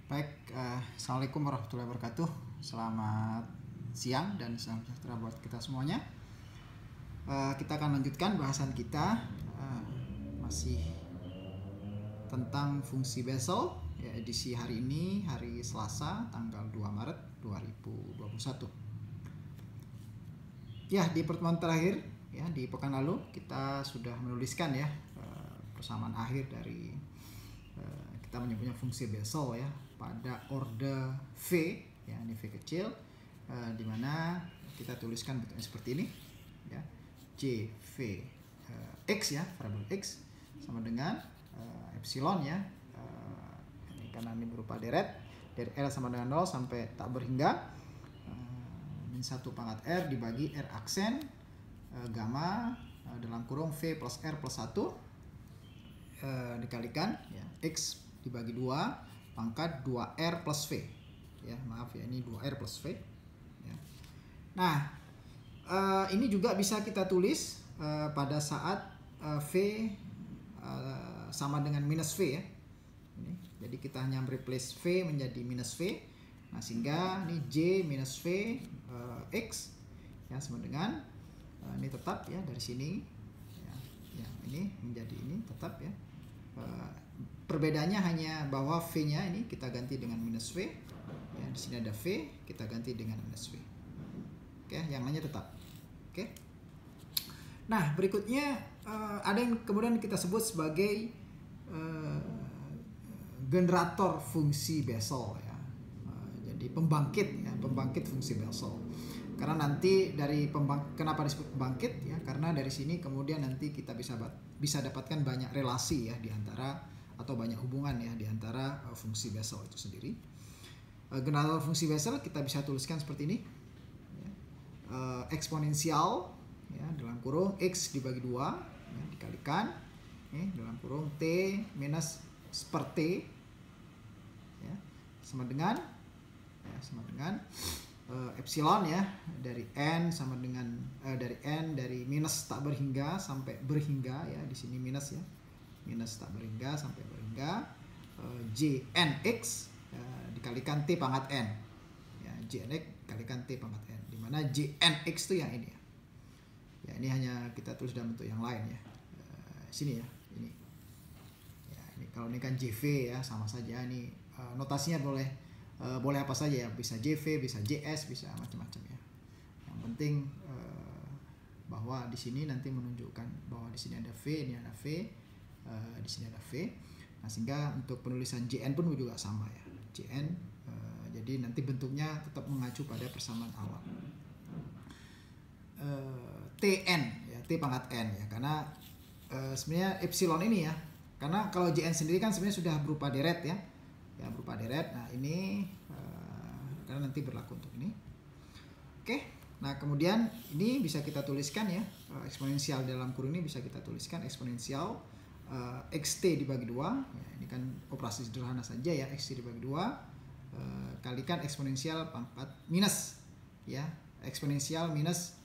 Baik, Assalamualaikum warahmatullahi wabarakatuh. Selamat siang dan salam sejahtera buat kita semuanya. Kita akan lanjutkan bahasan kita masih tentang fungsi Bessel ya, edisi hari ini, hari Selasa, tanggal 2 Maret 2021. Ya, di pertemuan terakhir ya di pekan lalu kita sudah menuliskan ya persamaan akhir dari kita menyebutnya fungsi Bessel ya pada orde V ya, ini V kecil, di mana kita tuliskan bentuknya seperti ini ya, J V X ya, variabel X sama dengan epsilon ya, ini karena ini berupa deret dari R sama dengan 0 sampai tak berhingga, min 1 pangkat R dibagi R aksen gamma dalam kurung V plus R plus 1 dikalikan ya, X dibagi 2 pangkat 2R plus V ya, maaf ya, ini 2R plus V ya. Nah, ini juga bisa kita tulis pada saat V sama dengan minus V ya. Ini, jadi kita hanya replace V menjadi minus V. Nah, sehingga ini J minus V X ya sama dengan ini tetap ya dari sini ya, ini menjadi ini tetap ya. Perbedaannya hanya bahwa V-nya ini kita ganti dengan minus V ya, di sini ada V, kita ganti dengan minus V. Oke, yang lainnya tetap. Oke. Nah, berikutnya ada yang kemudian kita sebut sebagai generator fungsi Bessel ya. Jadi pembangkit ya, pembangkit fungsi Bessel. Karena nanti dari kenapa disebut pembangkit ya? Karena dari sini kemudian nanti kita bisa dapatkan banyak relasi ya di antara atau banyak hubungan ya di antara fungsi Bessel itu sendiri. Generator fungsi Bessel kita bisa tuliskan seperti ini ya. Eksponensial ya, dalam kurung X dibagi 2 ya, dikalikan dalam kurung T minus per T ya, sama dengan epsilon ya, dari N sama dengan dari minus tak berhingga sampai berhingga ya, di sini minus ya, minus tak berhingga sampai berhingga Jnx dikalikan T pangkat N ya, Jnx dikalikan T pangkat N, dimana Jnx itu yang ini ya. Ya, ini hanya kita tulis dalam bentuk yang lain ya, sini ya, ini ya, ini kalau ini kan JV ya, sama saja ini notasinya boleh apa saja ya, bisa JV, bisa JS, bisa macam-macam ya. Yang penting bahwa di sini nanti menunjukkan bahwa di sini ada V, ini ada V, di sini ada V. Nah, sehingga untuk penulisan JN pun juga sama ya, JN. Jadi nanti bentuknya tetap mengacu pada persamaan awal. TN ya, T pangkat N ya, karena sebenarnya epsilon ini ya, karena kalau JN sendiri kan sebenarnya sudah berupa deret ya, berupa deret. Nah, ini karena nanti berlaku untuk ini. Oke. Nah, kemudian ini bisa kita tuliskan ya, eksponensial dalam kurung ini bisa kita tuliskan eksponensial XT dibagi 2 ya, ini kan operasi sederhana saja ya, XT dibagi 2 kalikan eksponensial pangkat minus ya, eksponensial minus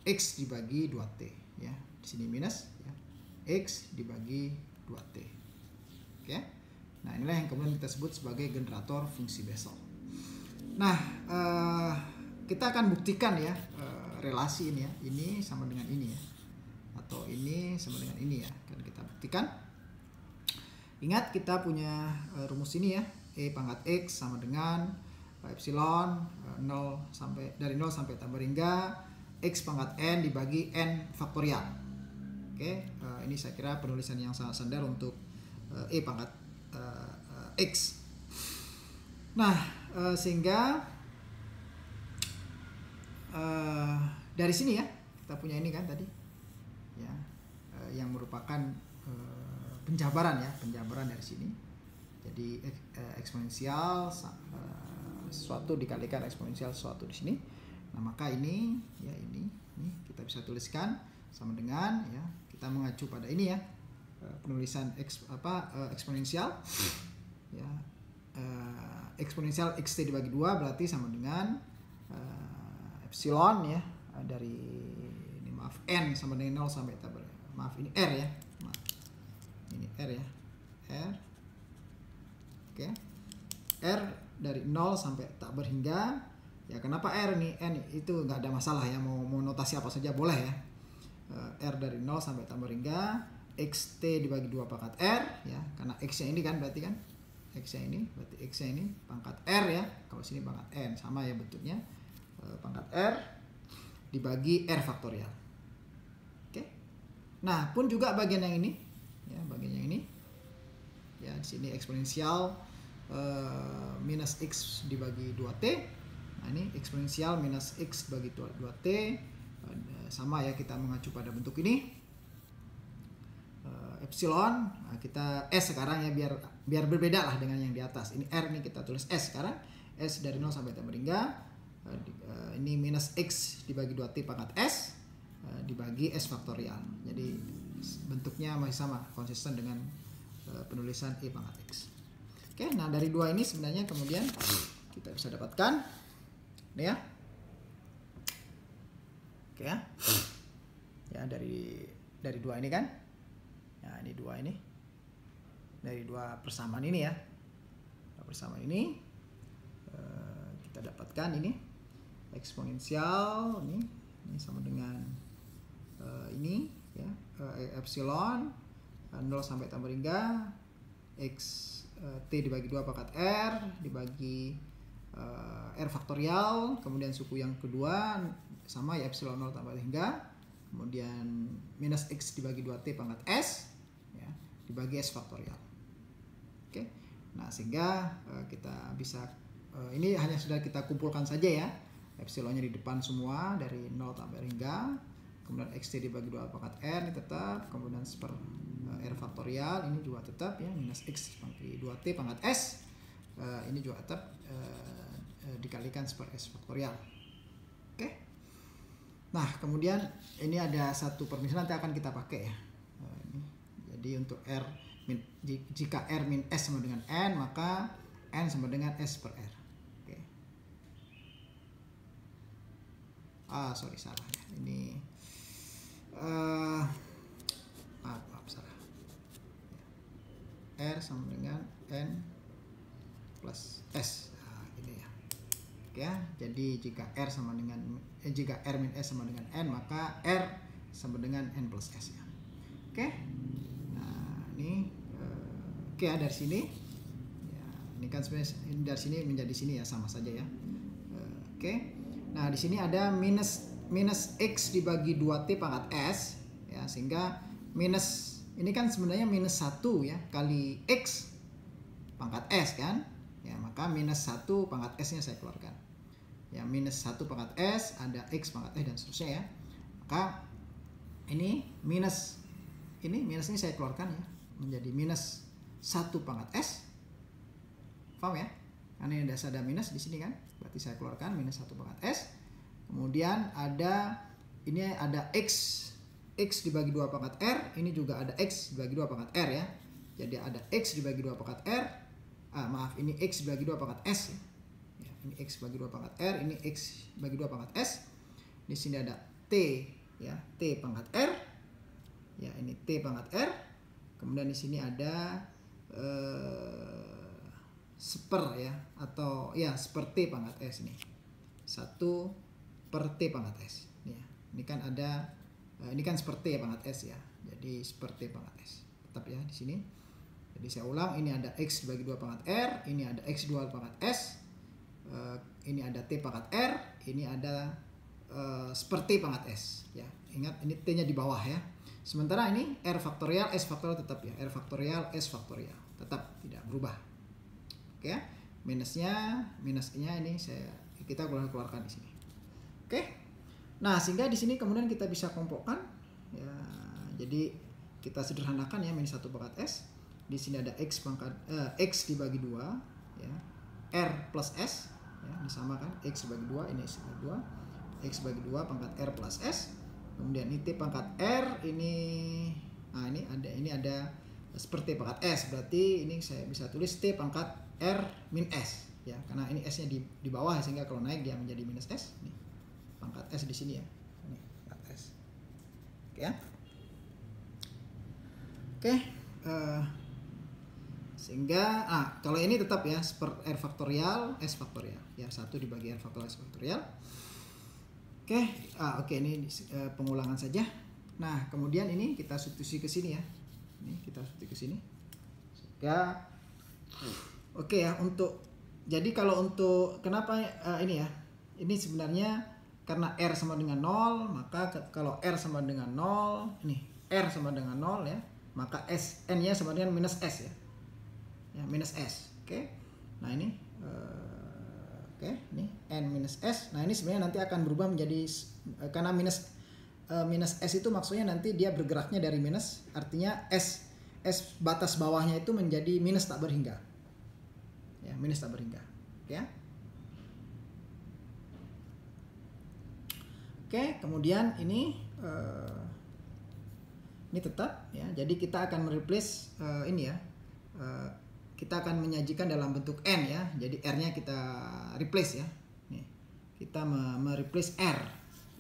X dibagi 2T ya, di sini minus ya, X dibagi 2T. Oke. Nah, inilah yang kemudian kita sebut sebagai generator fungsi Bessel. Nah, kita akan buktikan ya relasi ini ya, ini sama dengan ini ya, atau ini sama dengan ini ya, kan kita buktikan. Ingat kita punya rumus ini ya, E pangkat X sama dengan epsilon 0 sampai dari 0 sampai tak berhingga X pangkat N dibagi N faktorial. Oke, ini saya kira penulisan yang sangat standar untuk E pangkat X. Nah, sehingga dari sini ya kita punya ini kan tadi ya, yang merupakan penjabaran ya, penjabaran dari sini. Jadi eksponensial sesuatu dikalikan eksponensial sesuatu di sini. Nah, maka ini ya, ini kita bisa tuliskan sama dengan ya, kita mengacu pada ini ya, penulisan eksponensial ya, eksponensial XT dibagi 2 berarti sama dengan epsilon ya, dari ini maaf N sama dengan 0 sampai maaf ini R ya, maaf ini R ya, R. Oke. R dari 0 sampai tak berhingga. Ya kenapa R nih? N itu nggak ada masalah ya, mau notasi apa saja boleh ya. R dari 0 sampai tak berhingga, xt dibagi 2 pangkat R ya, karena x nya ini kan berarti kan x nya ini, berarti x nya ini pangkat R ya, kalau sini pangkat N, sama ya bentuknya, pangkat R dibagi R faktorial. Oke. Nah, pun juga bagian yang ini ya, bagian yang ini ya, di sini eksponensial minus x dibagi 2t. Nah, ini eksponensial minus x bagi 2t, sama ya, kita mengacu pada bentuk ini, epsilon. Nah, kita S sekarang ya, biar berbeda lah dengan yang di atas. Ini R nih kita tulis S sekarang, S dari 0 sampai tak berhingga, ini minus x dibagi 2t pangkat S dibagi S faktorial. Jadi bentuknya masih sama, konsisten dengan penulisan E pangkat X. Oke, nah dari dua ini sebenarnya kemudian kita bisa dapatkan ini ya. Oke ya. Ya, dari dua ini kan. Ya, ini dua ini. Dari dua persamaan ini ya. Persamaan ini kita dapatkan ini eksponensial ini sama dengan ini ya, epsilon 0 sampai tak berhingga x t dibagi 2 pangkat R dibagi R faktorial, kemudian suku yang kedua sama ya, epsilon 0 tambah hingga, kemudian minus x dibagi 2t pangkat S ya, dibagi S faktorial. Oke. Nah, sehingga kita bisa ini hanya sudah kita kumpulkan saja ya, epsilonnya di depan semua dari 0 tambah hingga, kemudian xt dibagi 2 pangkat R ini tetap, kemudian per R faktorial ini juga tetap ya, minus x dibagi 2t pangkat S ini juga tetap dikalikan per S faktorial. Oke. Nah, kemudian ini ada satu permisalan nanti akan kita pakai ya. Ini. Jadi untuk R jika R min S sama dengan N, maka N sama dengan S per R. Oke. Sorry, salah ya. Ini maaf salah. R sama dengan N plus S. Nah, ini ya. Oke ya. Jadi jika R sama dengan jika R min S sama dengan N, maka R sama dengan N plus S ya. Oke. Nah, ini oke ya, dari sini ya, ini kan sebenarnya dari sini menjadi sini ya, sama saja ya. Oke. Nah, di sini ada minus x dibagi 2t pangkat S ya, sehingga minus ini kan sebenarnya minus 1 ya kali x pangkat S kan ya, maka minus 1 pangkat S nya saya keluarkan ya, minus 1 pangkat S ada x pangkat S dan seterusnya ya, maka ini minus ini saya keluarkan ya, menjadi minus 1 pangkat S, paham ya, karena ini ada minus di sini kan, berarti saya keluarkan minus 1 pangkat S. Kemudian ini ada x dibagi 2 pangkat R, ini juga ada x dibagi 2 pangkat R ya. Jadi ada x dibagi 2 pangkat R. Ini x dibagi 2 pangkat S ya. Ini x bagi 2 pangkat R, ini x bagi 2 pangkat S. Di sini ada t ya, t pangkat R. Ya, ini t pangkat R. Kemudian di sini ada seper ya, atau ya seper t pangkat S ini. 1 per t pangkat S. Ya, ini kan ada ini kan seperti pangkat S ya. Jadi seperti pangkat S. Tetap ya di sini. Jadi saya ulang, ini ada x dibagi 2 pangkat R, ini ada x 2 pangkat S, ini ada t pangkat R, ini ada seperti pangkat S ya. Ingat ini t-nya di bawah ya. Sementara ini R faktorial S faktorial tetap ya. R faktorial S faktorial tetap tidak berubah. Oke ya. Minusnya ini kita boleh keluarkan di sini. Oke. Nah, sehingga di sini kemudian kita bisa kelompokkan ya. Jadi kita sederhanakan ya, minus 1 pangkat S. Di sini ada x x dibagi 2 ya. R plus S ya, disamakan x dibagi 2, ini x dibagi 2. X bagi 2 pangkat R plus S. Kemudian ini t pangkat R, ini ada seperti pangkat S, berarti ini saya bisa tulis t pangkat R min S ya, karena ini S-nya di bawah sehingga kalau naik dia menjadi minus S. Nih, pangkat S di sini ya. Ini pangkat S. Oke ya. Oke, Sehingga kalau ini tetap ya seperti R faktorial S faktorial ya, 1 dibagi R faktorial S faktorial. Oke, ini pengulangan saja. Nah kemudian ini kita substitusi ke sini ya, ini kita substitusi ke sini. Sehingga oke ya, jadi kalau untuk kenapa ini ya, ini sebenarnya karena R sama dengan 0, maka kalau R sama dengan 0, ini R sama dengan 0 ya, maka N nya sama dengan minus S ya. Ya, minus S. Oke. Nah, ini ini N minus S. Nah, ini sebenarnya nanti akan berubah menjadi karena minus S itu maksudnya nanti dia bergeraknya dari minus, artinya S batas bawahnya itu menjadi minus tak berhingga. Ya, minus tak berhingga. Ya. Oke, kemudian ini tetap ya. Jadi kita akan mereplace ini ya. Kita akan menyajikan dalam bentuk N ya. Jadi R-nya kita replace ya. Nih, kita mereplace R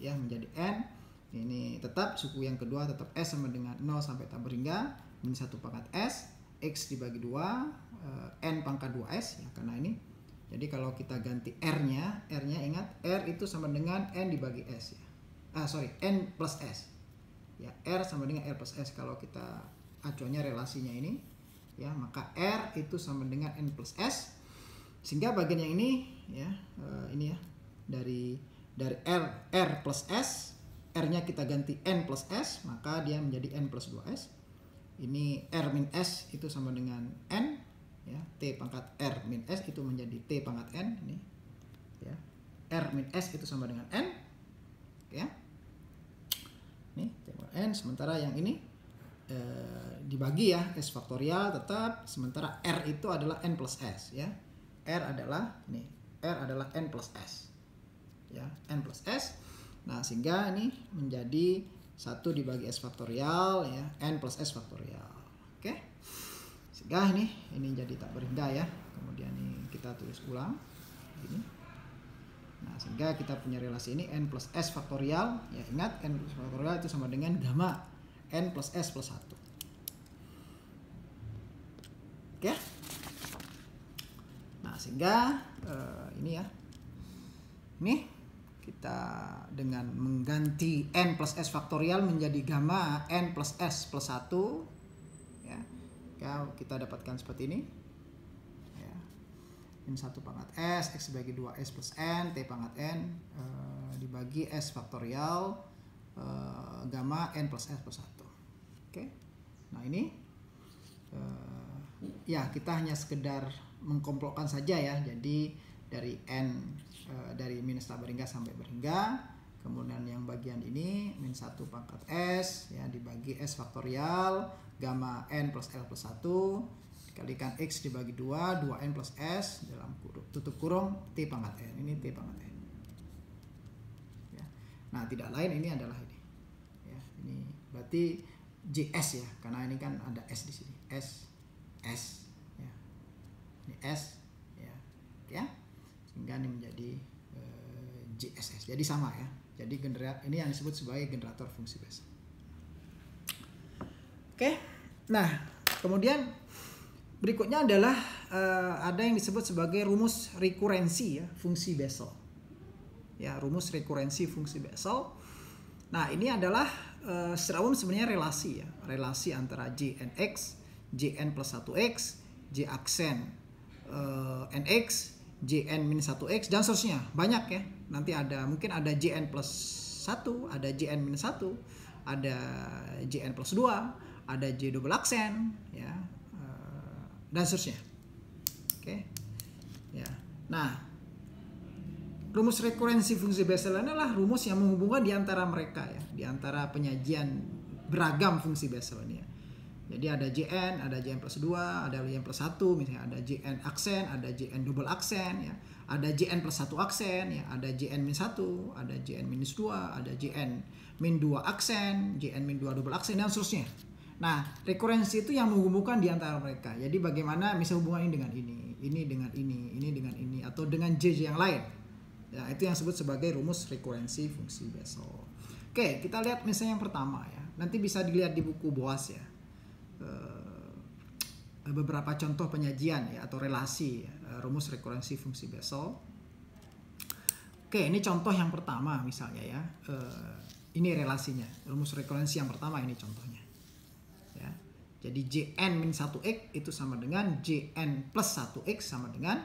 ya menjadi N. Ini tetap suku yang kedua tetap S sama dengan 0 sampai tak berhingga min 1 pangkat S, X dibagi 2 N pangkat 2S ya, karena ini. Jadi kalau kita ganti R-nya ingat R itu sama dengan N dibagi S ya. N plus S. Ya, R sama dengan R plus S kalau kita acuannya relasinya ini. Ya, maka R itu sama dengan N plus S, sehingga bagian yang ini ya, ini ya, dari R plus S, R-nya kita ganti N plus S, maka dia menjadi N plus 2S. Ini R min S itu sama dengan N ya, T pangkat R min S itu menjadi T pangkat N ini ya. R min S itu sama dengan N ya. Ini T pangkat N, sementara yang ini dibagi ya S faktorial tetap, sementara R itu adalah N plus S ya. R adalah N plus S ya, N plus S. Nah sehingga ini menjadi 1 dibagi S faktorial ya, N plus S faktorial. Oke, sehingga ini jadi tak berhingga ya. Kemudian ini kita tulis ulang ini. Nah sehingga kita punya relasi ini N plus S faktorial ya, ingat N plus faktorial itu sama dengan gamma N plus S plus 1. Oke. Nah, sehingga ini ya. Ini kita dengan mengganti N plus S faktorial menjadi gamma N plus S plus 1 ya. Ya, kita dapatkan seperti ini. Ya. N 1 pangkat S, X dibagi 2S plus N, T pangkat N dibagi S faktorial gamma N plus S plus 1. Oke. Nah ini ya kita hanya sekedar mengkomplokkan saja ya. Jadi dari N dari minus tak berhingga sampai berhingga, kemudian yang bagian ini min 1 pangkat S ya dibagi S faktorial gamma N plus L plus 1 dikalikan X dibagi 2 2N plus S dalam tutup kurung T pangkat N. Ini T pangkat N ya. Nah tidak lain ini adalah ini ya, ini berarti JS ya, karena ini kan ada S di sini. S ya. Ini S ya. Ya. Sehingga ini menjadi JSS. Jadi sama ya. Jadi ini yang disebut sebagai generator fungsi Bessel. Oke. Nah, kemudian berikutnya adalah ada yang disebut sebagai rumus rekurensi ya, fungsi Bessel. Ya, rumus rekurensi fungsi Bessel. Nah, ini adalah secara umum sebenarnya relasi antara Jnx, Jn plus 1x, J aksen nx, Jn min 1x dan seterusnya. Banyak ya. Nanti mungkin ada Jn plus 1, ada Jn min 1, ada Jn plus 2, ada J double aksen ya, dan seterusnya. Oke. Ya. Nah, rumus rekurensi fungsi Bessel adalah rumus yang menghubungkan di antara mereka ya, di antara penyajian beragam fungsi Bessel ini ya. Jadi ada Jn, ada Jn plus 2, ada Jn plus 1, misalnya ada Jn aksen, ada Jn double aksen ya, ada Jn plus 1 aksen ya, ada Jn min 1, ada Jn minus 2, ada Jn min 2 aksen, Jn min 2 double aksen dan seterusnya. Nah, rekurensi itu yang menghubungkan di antara mereka. Jadi bagaimana bisa hubungan ini dengan ini dengan ini dengan ini atau dengan JJ yang lain. Ya, itu yang disebut sebagai rumus rekurensi fungsi Bessel. Oke, kita lihat misalnya yang pertama ya. Nanti bisa dilihat di buku Boas ya. beberapa contoh penyajian ya atau relasi rumus rekurensi fungsi Bessel. Oke, ini contoh yang pertama misalnya ya. Ini relasinya, rumus rekurensi yang pertama ini contohnya. Ya. Jadi Jn min 1x itu sama dengan Jn plus 1x sama dengan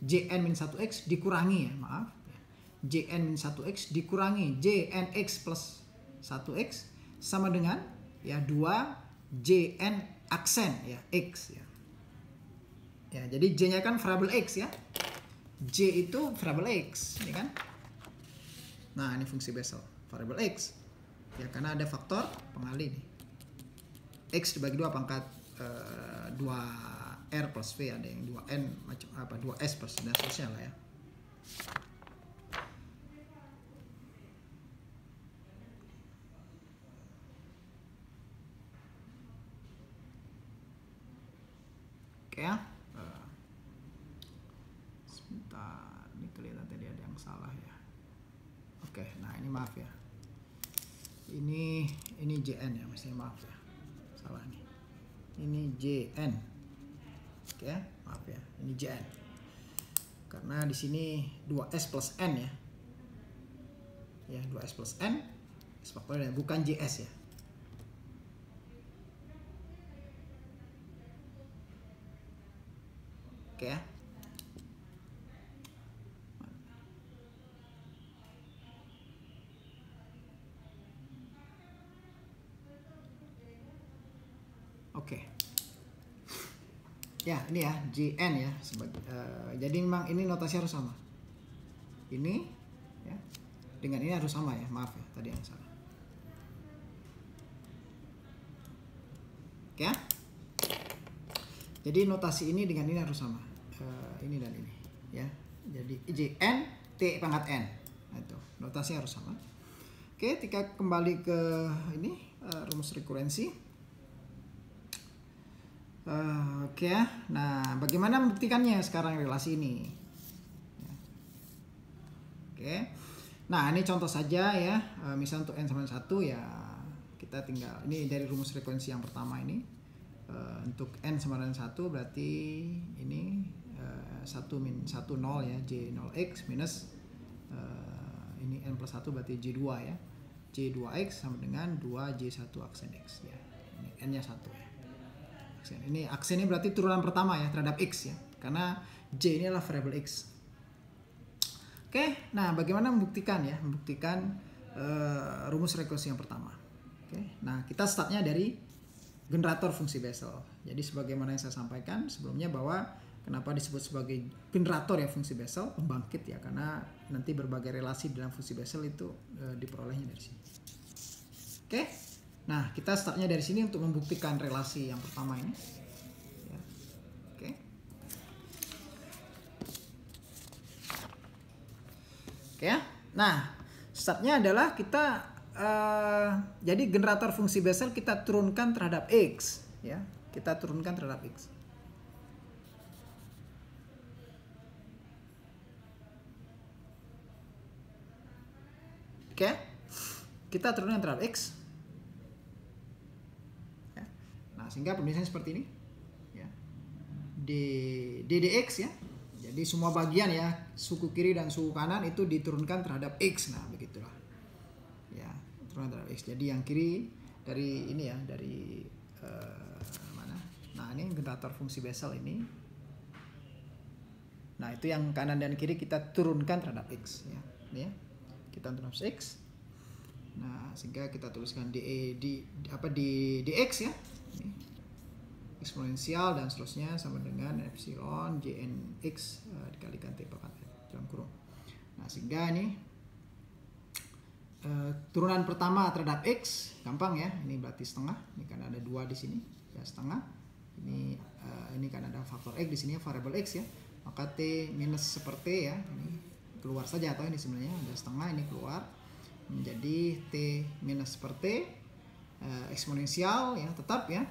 Jn min 1x dikurangi ya, maaf. Jn min 1x dikurangi Jnx plus 1x sama dengan ya 2 Jn aksen ya x ya. Ya, jadi J-nya kan variabel x ya. J itu variabel x, ini kan. Nah, ini fungsi Bessel, variabel x. Ya, karena ada faktor pengali nih. X dibagi 2 pangkat 2R plus V, ada yang 2N macam apa 2S plus dan seterusnya lah ya. Oke ya. Sebentar, ini kelihatan tadi ada yang salah ya. Oke, nah ini maaf ya. Ini JN ya, mestinya maaf ya. Salah nih. Ini JN. Oke, maaf ya. Ini JN. Karena di sini 2S plus N ya. Ya, 2S plus N. S faktorial bukan JS ya. Oke ya. Oke. Ya, ini ya JN ya jadi memang ini notasi harus sama. Ini ya. Dengan ini harus sama ya. Maaf ya, tadi yang salah. Oke ya. Jadi notasi ini dengan ini harus sama. Ini dan ini ya. Jadi Jn T pangkat N. Nah, itu notasi harus sama. Oke, kita kembali ke ini rumus rekurensi. Oke ya. Nah, bagaimana membuktikannya sekarang relasi ini? Ya. Oke. Nah, ini contoh saja ya. Misal untuk n sama 1 ya kita tinggal ini dari rumus frekuensi yang pertama ini. Untuk n sama dengan 1 berarti ini 1 min 1 0 ya, J0x minus ini n plus 1 berarti J2 ya. J2x sama dengan 2J1 aksen x ya. Ini n-nya 1 ya. Aksen. Ini aksen ini berarti turunan pertama ya terhadap x ya. Karena J ini adalah variabel x. Oke, nah bagaimana membuktikan ya? Membuktikan rumus rekursi yang pertama. Oke, nah kita startnya dari generator fungsi Bessel. Jadi sebagaimana yang saya sampaikan sebelumnya bahwa kenapa disebut sebagai generator ya fungsi Bessel, pembangkit ya, karena nanti berbagai relasi dalam fungsi Bessel itu diperolehnya dari sini. Oke, nah kita startnya dari sini untuk membuktikan relasi yang pertama ini. Ya. Oke. Oke ya. Nah, startnya adalah kita jadi generator fungsi Bessel kita turunkan terhadap x ya. Kita turunkan terhadap x. Oke. Kita turunkan terhadap x. Ya. Nah, sehingga penulisannya seperti ini ya. ddx ya. Jadi semua bagian ya, suku kiri dan suku kanan itu diturunkan terhadap x. Nah, begitulah. Ya, turunkan terhadap x. Jadi yang kiri dari ini ya, dari mana? Nah, ini generator fungsi Bessel ini. Nah, itu yang kanan dan kiri kita turunkan terhadap x ya. Ini ya. Kita turunkan x. Nah, sehingga kita tuliskan dx ya. Ini eksponensial dan seterusnya sama dengan epsilon jnx dikalikan t pangkat n dalam kurung. Nah, sehingga ini turunan pertama terhadap x gampang ya. Ini berarti setengah. Ini kan ada 2 di sini ya, setengah. Ini kan ada faktor x di sini ya, variabel x ya. Maka t minus seperti ya. Ini keluar saja atau ini sebenarnya ada setengah, ini keluar menjadi t minus seperti eksponensial ya, tetap ya.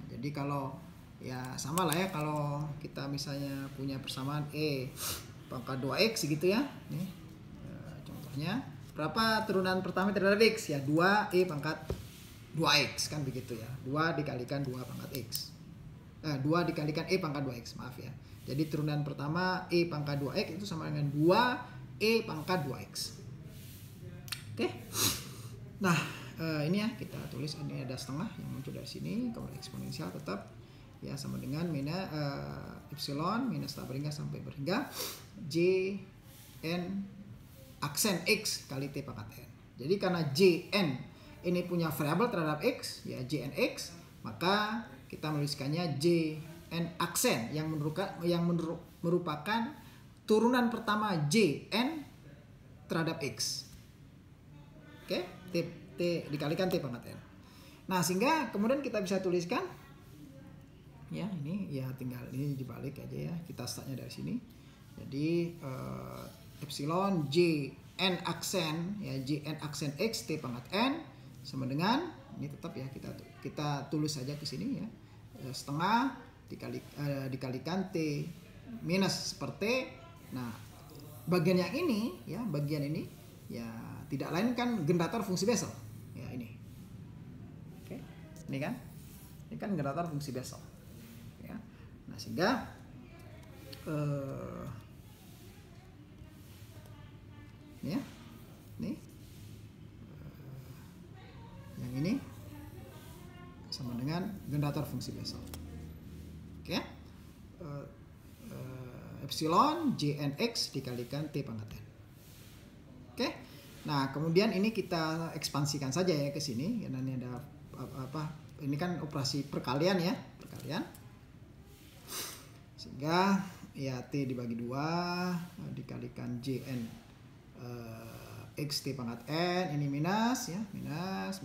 Jadi kalau ya sama lah ya, kalau kita misalnya punya persamaan e pangkat 2x gitu ya. Nih contohnya berapa turunan pertama terhadap x ya, 2e pangkat 2x kan begitu ya. 2 dikalikan 2 pangkat x. 2 dikalikan E pangkat 2X, maaf ya. Jadi turunan pertama E pangkat 2X itu sama dengan 2 E pangkat 2X. Oke. Nah, ini ya kita tulis, ini ada setengah yang muncul dari sini, kalau eksponensial tetap ya sama dengan epsilon minus tak berhingga sampai berhingga J N aksen X kali T pangkat N. Jadi karena Jn ini punya variabel terhadap X, ya Jnx, maka kita menuliskannya Jn aksen yang merupakan turunan pertama Jn terhadap X. Oke, T dikalikan T pangkat N. Nah, sehingga kemudian kita bisa tuliskan, ya ini ya tinggal ini dibalik aja ya, kita startnya dari sini. Jadi epsilon Jn aksen, ya Jn aksen X T pangkat N sama dengan, ini tetap ya kita tulis saja ke sini ya, setengah dikalikan T minus per T. Nah, bagian yang ini ya, bagian ini ya tidak lain kan generator fungsi Bessel ya, ini. Oke, ini kan generator fungsi Bessel ya. Nah, sehingga ya nih yang ini sama dengan generator fungsi Bessel. Oke, epsilon Jnx dikalikan T pangkat N. Oke, nah kemudian ini kita ekspansikan saja ya ke sini, karena ini ada ini kan operasi perkalian ya, sehingga ya T dibagi 2 dikalikan Jn X T pangkat N, ini minus ya, minus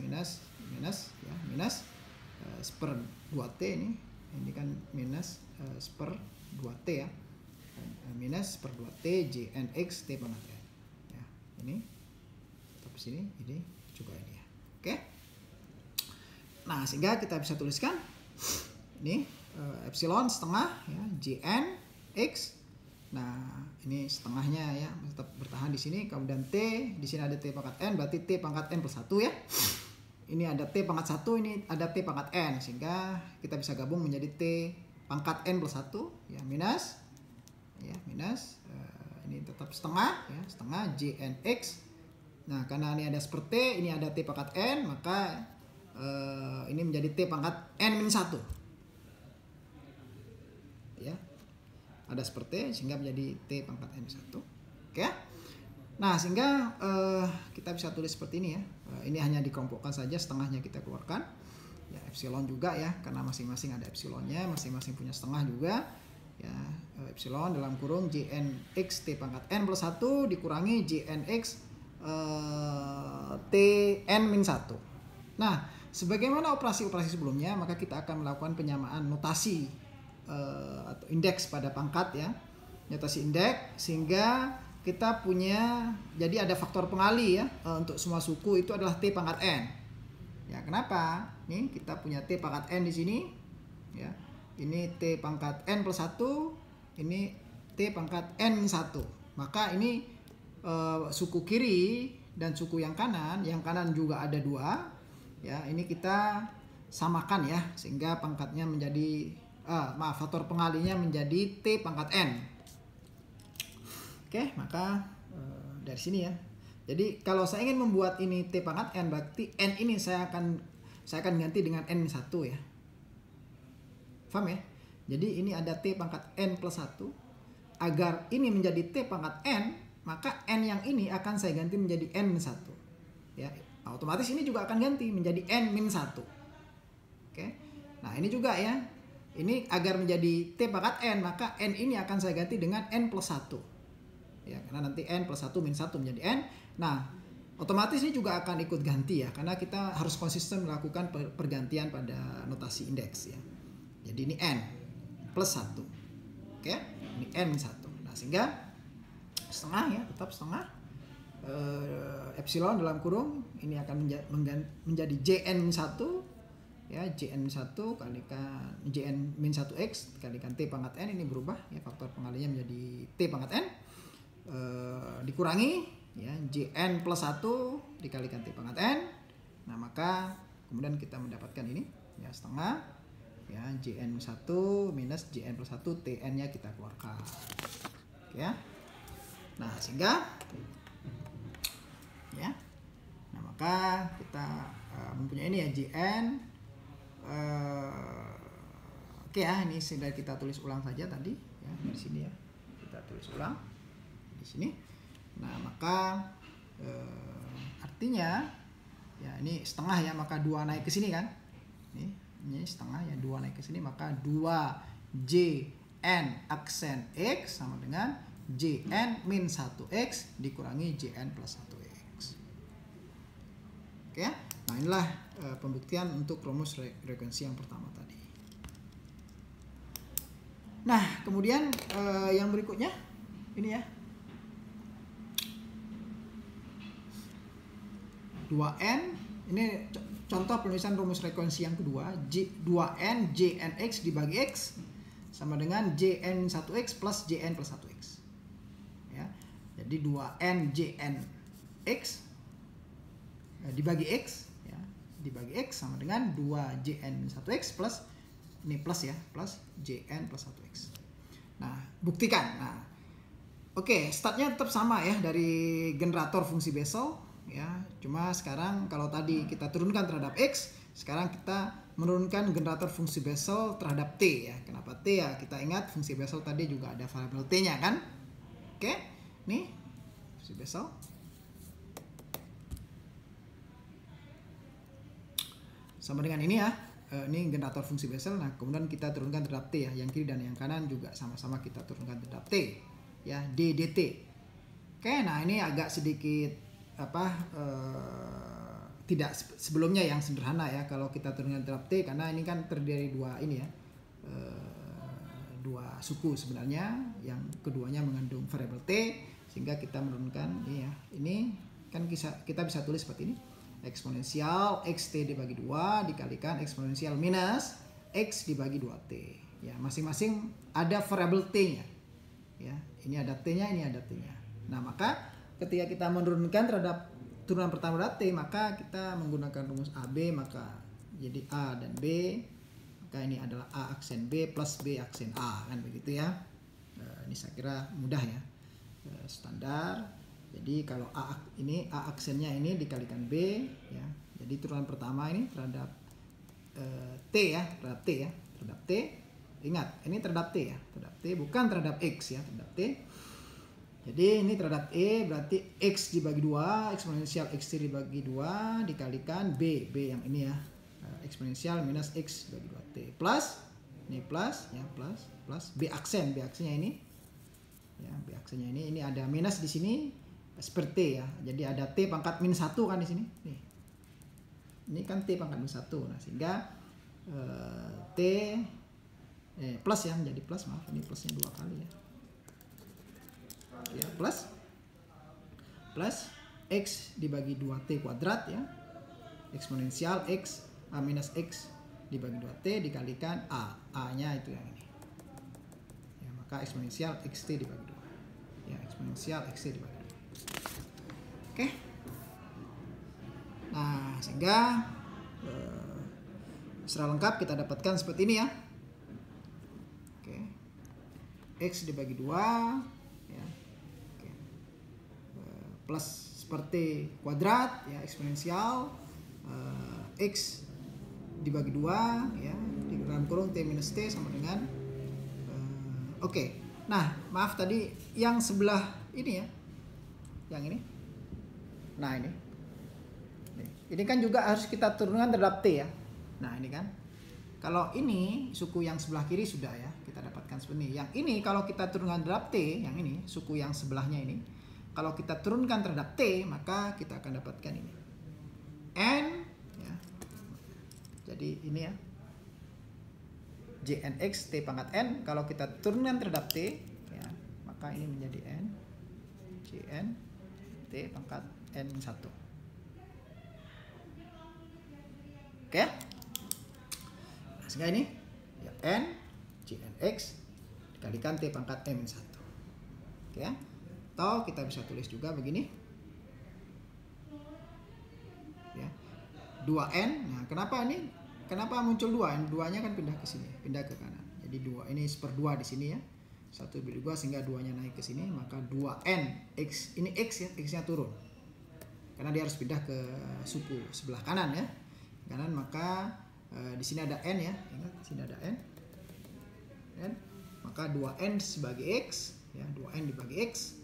seper 2T ini kan minus seper 2T ya, minus seper 2T Jnx T pangkat N ya, ini tapi sini ini juga ini ya. Oke, nah sehingga kita bisa tuliskan ini epsilon setengah ya Jn X. Nah, ini setengahnya ya, tetap bertahan di sini. Kemudian T, di sini ada T pangkat N, berarti T pangkat N plus 1 ya. Ini ada T pangkat 1, ini ada T pangkat N, sehingga kita bisa gabung menjadi T pangkat N plus 1 ya, minus ya, minus ini tetap setengah ya, setengah Jnx. Nah, karena ini ada seperti ini ada T pangkat N, maka ini menjadi T pangkat N min 1 ya, ada seperti, sehingga menjadi T pangkat N min 1. Oke, nah sehingga kita bisa tulis seperti ini ya. Ini hanya dikelompokkan saja, setengahnya kita keluarkan ya, epsilon juga ya, karena masing-masing ada epsilonnya, masing-masing punya setengah juga ya. Epsilon dalam kurung Jnx T pangkat N plus 1 dikurangi Jnx T N min 1. Nah, sebagaimana operasi-operasi sebelumnya, maka kita akan melakukan penyamaan notasi atau indeks pada pangkat ya, notasi indeks, sehingga kita punya, jadi ada faktor pengali ya, untuk semua suku itu adalah T pangkat N ya. Kenapa? Nih kita punya T pangkat N di sini ya, ini T pangkat N plus 1, ini T pangkat N 1. Maka ini suku kiri dan suku yang kanan juga ada 2 ya, ini kita samakan ya, sehingga pangkatnya menjadi faktor pengalinya menjadi T pangkat N. Oke, maka dari sini ya. Jadi kalau saya ingin membuat ini T pangkat N, berarti N ini saya akan ganti dengan N 1 ya. Paham ya? Jadi ini ada T pangkat N plus 1. Agar ini menjadi T pangkat N, maka N yang ini akan saya ganti menjadi N 1 ya. Otomatis ini juga akan ganti menjadi N min 1. Oke, nah ini juga ya, ini agar menjadi T pangkat N, maka N ini akan saya ganti dengan N plus 1 ya, karena nanti N plus 1 min 1 menjadi N. Nah, otomatis ini juga akan ikut ganti ya, karena kita harus konsisten melakukan pergantian pada notasi indeks ya. Jadi ini N plus 1. Oke, ini N min 1. Nah, sehingga setengah ya, tetap setengah epsilon dalam kurung ini akan menjadi Jn min 1 ya, Jn min 1 kalikan Jn min 1x kalikan T pangkat N, ini berubah ya, faktor pengalinya menjadi T pangkat N dikurangi ya Jn plus 1 dikalikan T pangkat N. Nah, maka kemudian kita mendapatkan ini ya, setengah ya, Jn-1 minus Jn plus 1 Tn-nya kita keluarkan. Oke ya. Nah, sehingga ya. Nah, maka kita mempunyai ini ya Jn. Oke ya, ini sudah kita tulis ulang saja tadi ya, di sini ya. Kita tulis ulang di sini. Nah, maka artinya ya ini setengah ya, maka 2 naik ke sini kan. Ini setengah ya, 2 naik ke sini, maka 2Jn aksen X sama dengan Jn min 1X dikurangi Jn plus 1X. Oke ya. Nah, inilah pembuktian untuk rumus frekuensi yang pertama tadi. Nah, kemudian yang berikutnya ini ya. 2n, ini contoh penulisan rumus frekuensi yang kedua, 2n Jnx dibagi X sama dengan Jn 1X plus Jn plus 1X. Ya. Jadi 2n Jnx dibagi X ya, dibagi X sama dengan 2Jn 1X plus ini plus ya, plus Jn plus 1X. Nah, buktikan. Nah, oke, startnya tetap sama ya dari generator fungsi Bessel ya. Cuma sekarang kalau tadi kita turunkan terhadap X, sekarang kita menurunkan generator fungsi Bessel terhadap T ya. Kenapa T ya? Kita ingat fungsi Bessel tadi juga ada variabel T-nya kan? Oke, nih fungsi Bessel. Sama dengan ini ya. Ini generator fungsi Bessel. Nah, kemudian kita turunkan terhadap T ya. Yang kiri dan yang kanan juga sama-sama kita turunkan terhadap T ya, D dt. Oke, nah ini agak sedikit tidak sebelumnya yang sederhana ya kalau kita turunkan terhadap T, karena ini kan terdiri dari dua ini ya, dua suku sebenarnya, yang keduanya mengandung variabel T, sehingga kita menurunkan ini ya. Ini kan kita bisa tulis seperti ini, eksponensial xt dibagi 2 dikalikan eksponensial minus x dibagi 2t ya, masing-masing ada variabel t-nya ya. Ini ada t-nya, ini ada t-nya. Nah, maka ketika kita menurunkan terhadap turunan pertama terhadap t, maka kita menggunakan rumus AB, maka jadi A dan B, maka ini adalah A aksen B plus B aksen A, kan begitu ya. Ini saya kira mudah ya, standar. Jadi kalau A aksennya ini dikalikan B ya. Jadi turunan pertama ini terhadap T ya, terhadap T ya, terhadap T. Ingat, ini terhadap T ya, terhadap T, bukan terhadap X ya, terhadap T. Jadi ini terhadap E berarti X dibagi 2, eksponensial X dibagi 2 dikalikan B yang ini ya, eksponensial minus X dibagi 2T plus, ini plus ya, plus B aksennya ini ya, B aksennya ini ada minus di sini seperti ya. Jadi ada T pangkat min 1 kan di sini. Nih. Ini kan T pangkat min 1. Nah, sehingga T plus ya, menjadi plus, maaf ini plusnya 2 kali ya. Ya, plus X dibagi 2T kuadrat ya. Eksponensial X minus X dibagi 2T dikalikan A-nya itu yang ini. Ya, maka eksponensial XT dibagi 2. Ya, eksponensial XT dibagi 2. Oke. Nah, sehingga secara lengkap kita dapatkan seperti ini ya. Oke. X dibagi 2 ya. Oke. Plus seperti kuadrat ya, eksponensial X dibagi 2 ya, di dalam kurung T minus T sama dengan oke. Nah, maaf tadi yang sebelah ini ya. Yang ini. Nah, ini kan juga harus kita turunkan terhadap T ya. Nah, ini kan. Kalau ini suku yang sebelah kiri sudah ya, kita dapatkan seperti ini. Yang ini kalau kita turunkan terhadap T, yang ini suku yang sebelahnya ini, kalau kita turunkan terhadap T, maka kita akan dapatkan ini. N ya. Jadi ini ya. Jnx T pangkat N, kalau kita turunkan terhadap T ya, maka ini menjadi N Jn T pangkat N1. Oke. Nah, sehingga ini ya, N Jnx dikalikan T pangkat N1. Oke ya. Atau kita bisa tulis juga begini. Ya. 2N. Nah, kenapa ini kenapa muncul 2? Duanya kan pindah ke sini, pindah ke kanan. Jadi 2 ini 1/2 di sini ya. 1/2 sehingga 2-nya naik ke sini, maka 2n x ini x ya, x-nya turun. Karena dia harus pindah ke suku sebelah kanan ya. Kanan, maka di sini ada n ya. Ingat di sini ada n. Maka 2n sebagai x ya, 2n dibagi x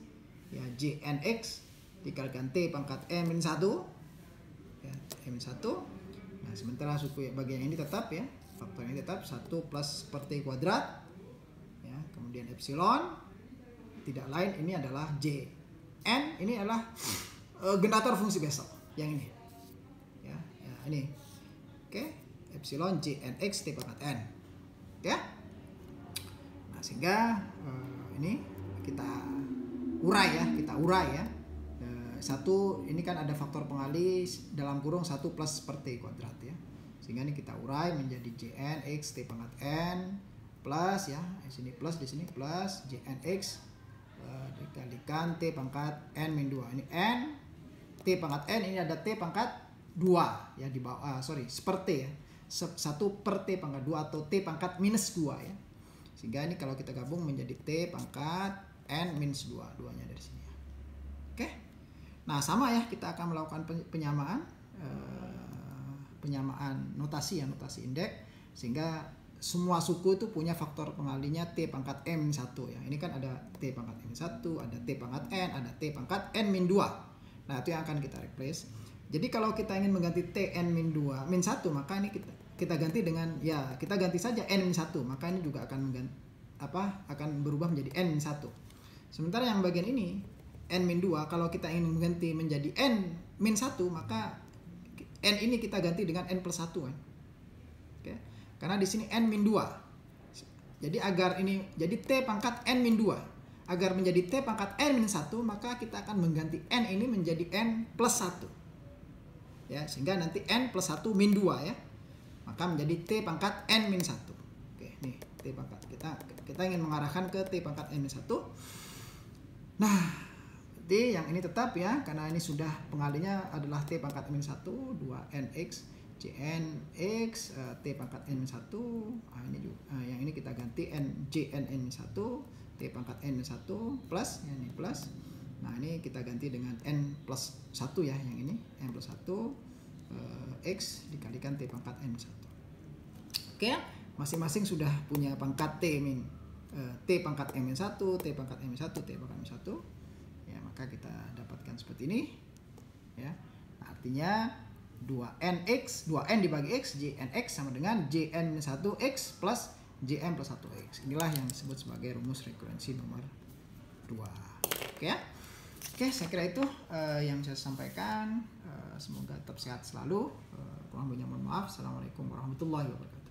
ya, jnx dikalikan t pangkat n-1 ya, n-1. Nah, sementara suku bagian ini tetap ya, faktor ini tetap 1 plus per t kuadrat ya, kemudian epsilon tidak lain ini adalah j. N ini adalah generator fungsi Bessel yang ini ya, ini oke, epsilon jnx t pangkat n ya. Nah, sehingga ini kita urai ya, satu ini kan ada faktor pengali dalam kurung 1 plus per t kuadrat ya, sehingga ini kita urai menjadi jn x t pangkat n plus ya, di sini plus, di sini plus jn x dikalikan t pangkat n min 2. Ini n t pangkat n, ini ada t pangkat 2 ya di bawah, per t ya, 1 per t pangkat 2 atau t pangkat minus 2 ya, sehingga ini kalau kita gabung menjadi t pangkat n minus 2, duanya dari sini ya. Oke. Nah, sama ya, kita akan melakukan penyamaan notasi ya, notasi indeks, sehingga semua suku itu punya faktor pengalinya t pangkat n-1 ya. Ini kan ada t pangkat n-1, ada t pangkat n, ada t pangkat n-2. Nah, itu yang akan kita replace. Jadi kalau kita ingin mengganti t n-2 min 1, maka ini kita ganti dengan ya, kita ganti saja n-1, maka ini juga akan akan berubah menjadi n-1. Sementara yang bagian ini n-2, kalau kita ingin mengganti menjadi n-1, maka n ini kita ganti dengan n plus 1 kan. Oke. Karena di sini n-2. Jadi agar ini jadi t pangkat n-2. Agar menjadi t pangkat n-1, maka kita akan mengganti n ini menjadi n plus 1. Ya, sehingga nanti n plus 1 min 2 ya. Maka menjadi t pangkat n-1. Oke, nih t pangkat. Kita ingin mengarahkan ke t pangkat n-1. Nah, jadi yang ini tetap ya, karena ini sudah pengalinya adalah t pangkat n-1, 2nx jnx t pangkat n-1. Nah, ini juga, yang ini kita ganti jnn-1 t pangkat n-1 plus ya, ini plus. Nah, ini kita ganti dengan n plus 1 ya, yang ini n plus 1 x dikalikan t pangkat n-1. Oke, masing-masing sudah punya pangkat t pangkat n-1, t pangkat n-1, t pangkat n-1 ya, maka kita dapatkan seperti ini ya. Artinya 2n dibagi x, jnx sama dengan jn-1x plus jn plus 1x. Inilah yang disebut sebagai rumus rekurensi nomor 2. Oke ya. Oke, saya kira itu yang saya sampaikan. Semoga tetap sehat selalu. Kurang banyak mohon maaf. Assalamualaikum warahmatullahi wabarakatuh.